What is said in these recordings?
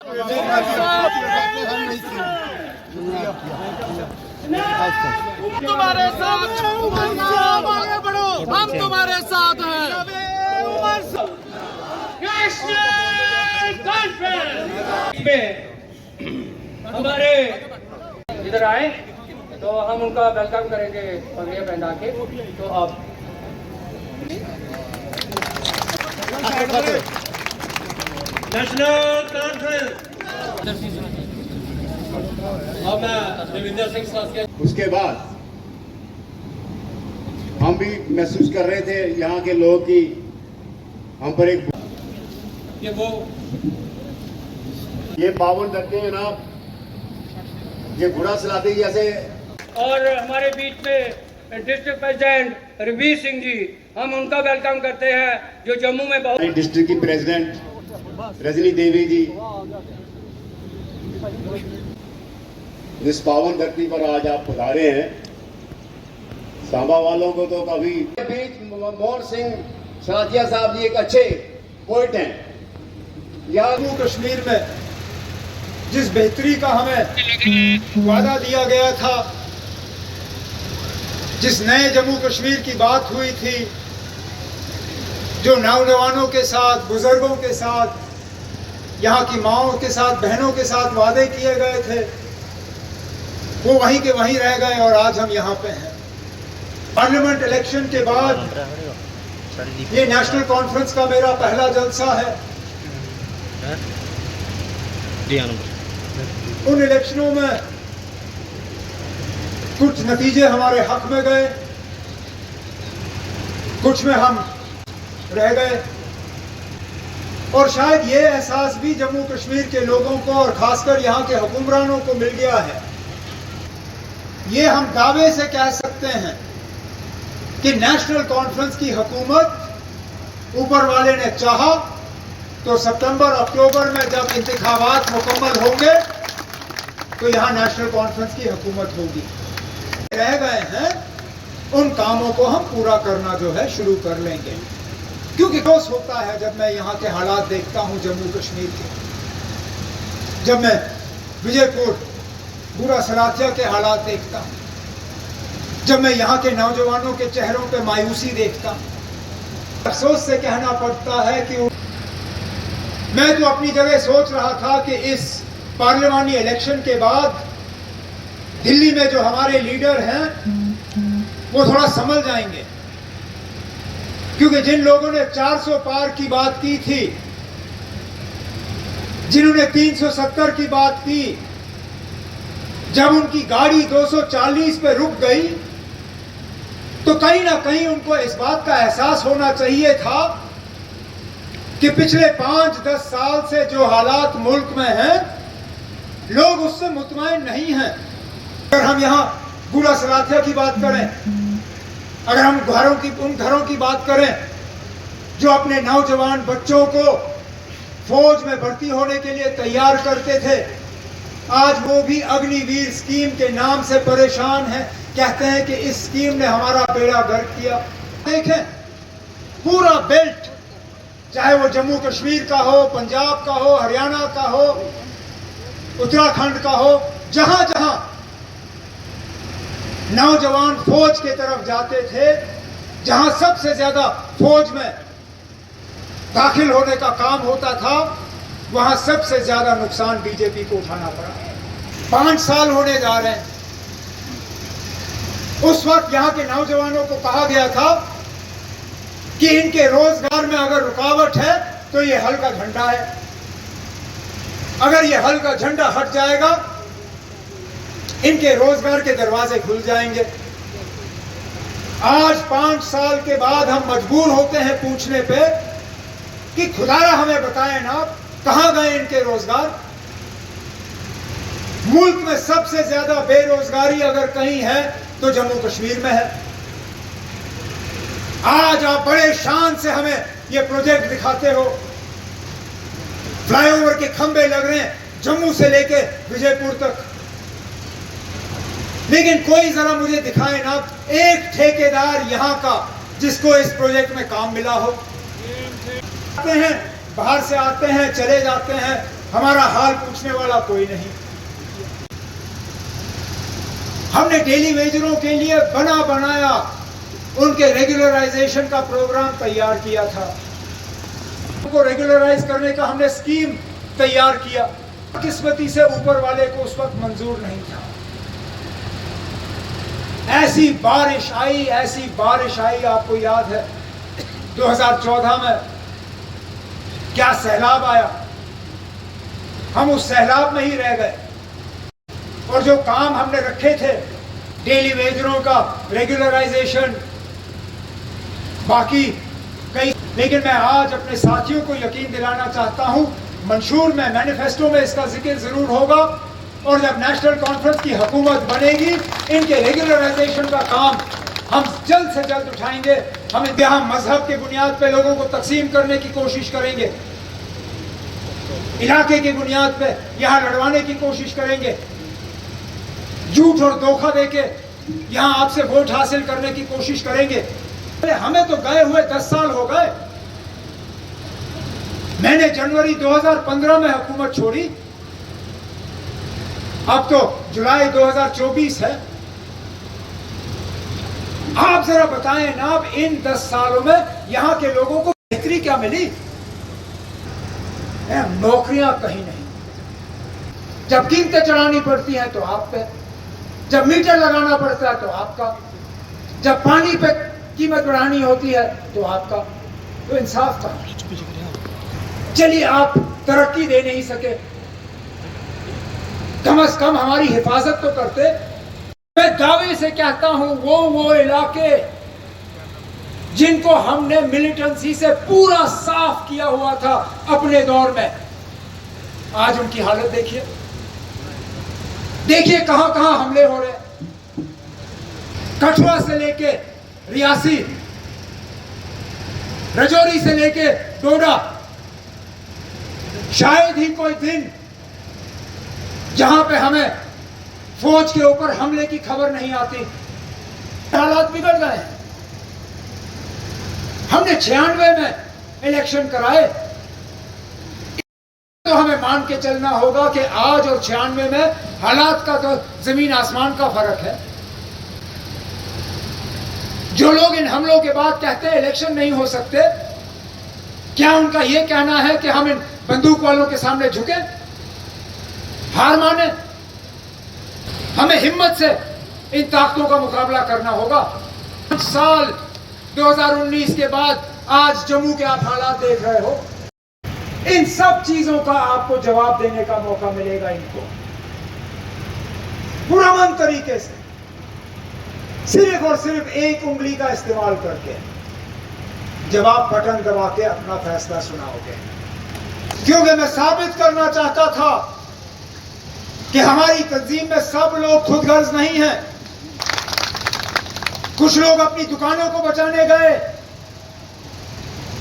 तुम्हारे साथ आगे बढ़ो, हम तुम्हारे साथ हैं। हमारे इधर आए तो हम उनका वेलकम करेंगे पगड़ियाँ पहना के। तो आप नेशनल कॉन्फ्रेंस अब मैं देवेंद्र सिंह साथ। उसके बाद हम भी महसूस कर रहे थे यहाँ के लोग की हम पर एक ये पावन धरती है ना, ये घोड़ा चलाते जैसे। और हमारे बीच में डिस्ट्रिक्ट प्रेसिडेंट रवीर सिंह जी, हम उनका वेलकम करते हैं जो जम्मू में बहुत। डिस्ट्रिक्ट की प्रेसिडेंट रजनी देवी जी, जिस पावन धरती पर आज आप पधारे हैं, सांबा वालों को तो कभी बीच मोहन सिंह सराथिया साहब जी एक अच्छे पोइट हैं। जम्मू कश्मीर में जिस बेहतरी का हमें वादा दिया गया था, जिस नए जम्मू कश्मीर की बात हुई थी, जो नौजवानों के साथ, बुजुर्गों के साथ, यहाँ की माओं के साथ, बहनों के साथ वादे किए गए थे, वो वहीं के वहीं रह गए और आज हम यहाँ पे हैं। पार्लियामेंट इलेक्शन के बाद ये नेशनल कॉन्फ्रेंस का मेरा पहला जलसा है। उन इलेक्शनों में कुछ नतीजे हमारे हक में गए, कुछ में हम रह गए, और शायद ये एहसास भी जम्मू कश्मीर के लोगों को और खासकर यहाँ के हुक्मरानों को मिल गया है। ये हम दावे से कह सकते हैं कि नेशनल कॉन्फ्रेंस की हुकूमत ऊपर वाले ने चाहा तो सितंबर अक्टूबर में जब इंतखाबात मुकम्मल होंगे तो यहाँ नेशनल कॉन्फ्रेंस की हुकूमत होगी। रह गए हैं उन कामों को हम पूरा करना जो है शुरू कर लेंगे, क्योंकि अफसोस होता है जब मैं यहाँ के हालात देखता हूँ जम्मू कश्मीर के, जब मैं विजयपुर बुरा सराथिया के हालात देखता हूँ, जब मैं यहाँ के नौजवानों के चेहरों पे मायूसी देखता हूँ, अफसोस से कहना पड़ता है कि मैं तो अपनी जगह सोच रहा था कि इस पार्लियामानी इलेक्शन के बाद दिल्ली में जो हमारे लीडर हैं वो थोड़ा संभल जाएंगे, क्योंकि जिन लोगों ने 400 पार की बात की थी, जिन्होंने 370 की बात की, जब उनकी गाड़ी 240 पे रुक गई तो कहीं ना कहीं उनको इस बात का एहसास होना चाहिए था कि पिछले 5-10 साल से जो हालात मुल्क में हैं, लोग उससे मुतमईन नहीं हैं। अगर हम यहाँ बुरा सराथिया की बात करें, अगर हम उन घरों की बात करें जो अपने नौजवान बच्चों को फौज में भर्ती होने के लिए तैयार करते थे, आज वो भी अग्निवीर स्कीम के नाम से परेशान हैं, कहते हैं कि इस स्कीम ने हमारा बेड़ा गर्क किया। देखें, पूरा बेल्ट, चाहे वो जम्मू कश्मीर का हो, पंजाब का हो, हरियाणा का हो, उत्तराखंड का हो, जहां जहां नौजवान फौज की तरफ जाते थे, जहां सबसे ज्यादा फौज में दाखिल होने का काम होता था, वहां सबसे ज्यादा नुकसान बीजेपी को उठाना पड़ा। 5 साल होने जा रहे हैं। उस वक्त यहां के नौजवानों को कहा गया था कि इनके रोजगार में अगर रुकावट है तो ये हल का झंडा है, अगर ये हल का झंडा हट जाएगा इनके रोजगार के दरवाजे खुल जाएंगे। आज 5 साल के बाद हम मजबूर होते हैं पूछने पे कि खुदारा हमें बताएं ना, कहां गए इनके रोजगार। मुल्क में सबसे ज्यादा बेरोजगारी अगर कहीं है तो जम्मू कश्मीर में है। आज आप बड़े शान से हमें ये प्रोजेक्ट दिखाते हो, फ्लाईओवर के खंभे लग रहे हैं जम्मू से लेके विजयपुर तक, लेकिन कोई जरा मुझे दिखाए ना एक ठेकेदार यहां का जिसको इस प्रोजेक्ट में काम मिला हो। आते हैं, बाहर से आते हैं, चले जाते हैं, हमारा हाल पूछने वाला कोई नहीं। हमने डेली वेजरों के लिए बना बनाया उनके रेगुलराइजेशन का प्रोग्राम तैयार किया था। उनको रेगुलराइज करने का हमने स्कीम तैयार किया। किस्मती से ऊपर वाले को उस वक्त मंजूर नहीं था। ऐसी बारिश आई, आपको याद है 2014 में क्या सैलाब आया। हम उस सैलाब में ही रह गए और जो काम हमने रखे थे डेली वेजरों का रेगुलराइजेशन, बाकी कई, लेकिन मैं आज अपने साथियों को यकीन दिलाना चाहता हूं, मंशूर में, मैनिफेस्टो में इसका जिक्र जरूर होगा और जब नेशनल कॉन्फ्रेंस की हुकूमत बनेगी इनके रेगुलराइजेशन का काम हम जल्द से जल्द उठाएंगे। हम यहाँ मजहब के बुनियाद पे लोगों को तकसीम करने की कोशिश करेंगे, इलाके की बुनियाद पे यहाँ लड़वाने की कोशिश करेंगे, झूठ और धोखा देके यहाँ आपसे वोट हासिल करने की कोशिश करेंगे। हमें तो गए हुए 10 साल हो गए। मैंने जनवरी 2015 में हुकूमत छोड़ी, अब तो जुलाई 2024 है। आप जरा बताएं ना, अब इन 10 सालों में यहां के लोगों को बेहतरी क्या मिली? नौकरियां कहीं नहीं। जब कीमतें चढ़ानी पड़ती हैं तो आप पे, जब मीटर लगाना पड़ता है तो आपका, जब पानी पे कीमत बढ़ानी होती है तो आपका, तो इंसाफ कहां? चलिए आप तरक्की दे नहीं सके, कम से कम हमारी हिफाजत तो करते। मैं दावे से कहता हूं वो इलाके जिनको हमने मिलिटेंसी से पूरा साफ किया हुआ था अपने दौर में, आज उनकी हालत देखिए। देखिए कहां कहां हमले हो रहे हैं। कठुआ से लेके रियासी, रजौरी से लेके डोडा, शायद ही कोई दिन जहां पे हमें फौज के ऊपर हमले की खबर नहीं आती। हालात बिगड़ गए हैं। हमने 96 में इलेक्शन कराए, तो हमें मान के चलना होगा कि आज और 96 में हालात का तो जमीन आसमान का फर्क है। जो लोग इन हमलों के बाद कहते हैं इलेक्शन नहीं हो सकते, क्या उनका यह कहना है कि हम इन बंदूक वालों के सामने झुके, हार माने? हमें हिम्मत से इन ताकतों का मुकाबला करना होगा। साल 2019 के बाद आज जम्मू के आप हालात देख रहे हो। इन सब चीजों का आपको जवाब देने का मौका मिलेगा इनको पुरअमन तरीके से, सिर्फ और सिर्फ एक उंगली का इस्तेमाल करके, जब आप बटन दबा के अपना फैसला सुनाओगे। क्योंकि मैं साबित करना चाहता था कि हमारी तंजीम में सब लोग खुदगर्ज नहीं हैं। कुछ लोग अपनी दुकानों को बचाने गए,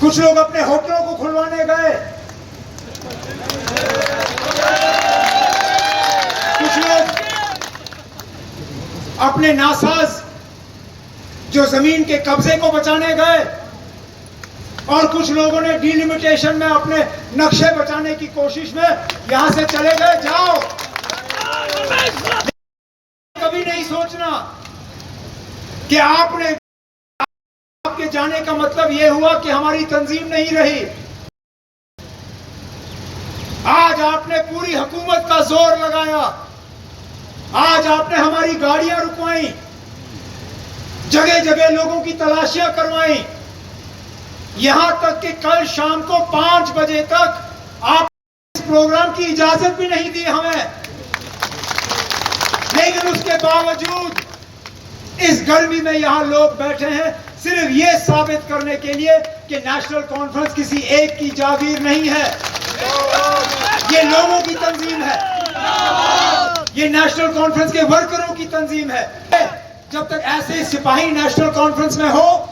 कुछ लोग अपने होटलों को खुलवाने गए, कुछ लोग अपने नासाज जो जमीन के कब्जे को बचाने गए, और कुछ लोगों ने डिलिमिटेशन में अपने नक्शे बचाने की कोशिश में यहां से चले गए। जाओ, कभी नहीं सोचना कि आपके जाने का मतलब यह हुआ कि हमारी तंजीम नहीं रही। आज आपने पूरी हुकूमत का जोर लगाया, आज आपने हमारी गाड़ियां रुकवाई, जगह जगह लोगों की तलाशियां करवाई, यहां तक कि कल शाम को 5 बजे तक आप इस प्रोग्राम की इजाजत भी नहीं दी हमें। लेकिन उसके बावजूद इस गर्मी में यहां लोग बैठे हैं सिर्फ ये साबित करने के लिए कि नेशनल कॉन्फ्रेंस किसी एक की जागीर नहीं है, ये लोगों की तंजीम है, ये नेशनल कॉन्फ्रेंस के वर्करों की तंजीम है। जब तक ऐसे सिपाही नेशनल कॉन्फ्रेंस में हो,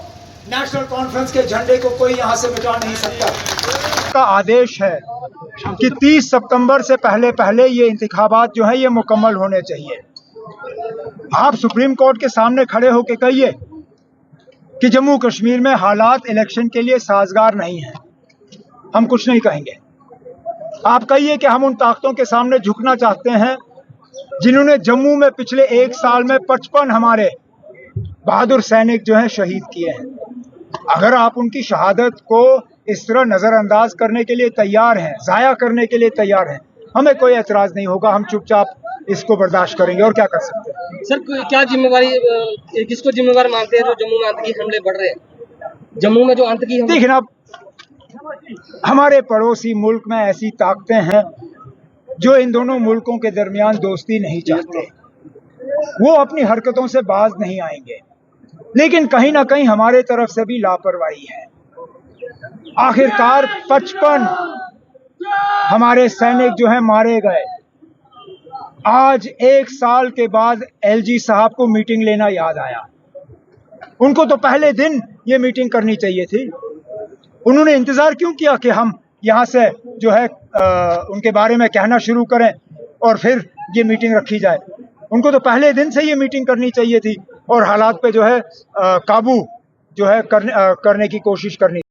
नेशनल कॉन्फ्रेंस के झंडे को कोई यहां से मिटा नहीं सकता। का आदेश है कि 30 सितंबर से पहले ये इंतखाबात जो है ये मुकम्मल होने चाहिए। आप सुप्रीम कोर्ट के सामने खड़े होकर कहिए कि जम्मू कश्मीर में हालात इलेक्शन के लिए साजगार नहीं है, हम कुछ नहीं कहेंगे। आप कहिए कि हम उन ताकतों के सामने झुकना चाहते हैं जिन्होंने जम्मू में पिछले 1 साल में 55 हमारे बहादुर सैनिक जो हैं शहीद किए हैं। अगर आप उनकी शहादत को इस तरह नजरअंदाज करने के लिए तैयार हैं, जाया करने के लिए तैयार हैं, हमें कोई एतराज नहीं होगा। हम चुपचाप इसको बर्दाश्त करेंगे और क्या कर सकते हैं। सर क्या जिम्मेवारी किसको जिम्मेवार मानते हैं जो जम्मू में आतंकी हमले बढ़ रहे हैं? जम्मू में जो आतंकी हमले, देखिए ना, हमारे पड़ोसी मुल्क में ऐसी ताकतें हैं जो इन दोनों मुल्कों के दरमियान दोस्ती नहीं चाहते। वो अपनी हरकतों से बाज नहीं आएंगे, लेकिन कहीं ना कहीं हमारे तरफ से भी लापरवाही है। आखिरकार 55 हमारे सैनिक जो हैं मारे गए। आज 1 साल के बाद एलजी साहब को मीटिंग लेना याद आया। उनको तो पहले दिन ये मीटिंग करनी चाहिए थी। उन्होंने इंतजार क्यों किया कि हम यहाँ से जो है उनके बारे में कहना शुरू करें और फिर ये मीटिंग रखी जाए। उनको तो पहले दिन से ये मीटिंग करनी चाहिए थी और हालात पे जो है काबू जो है करने की कोशिश करनी।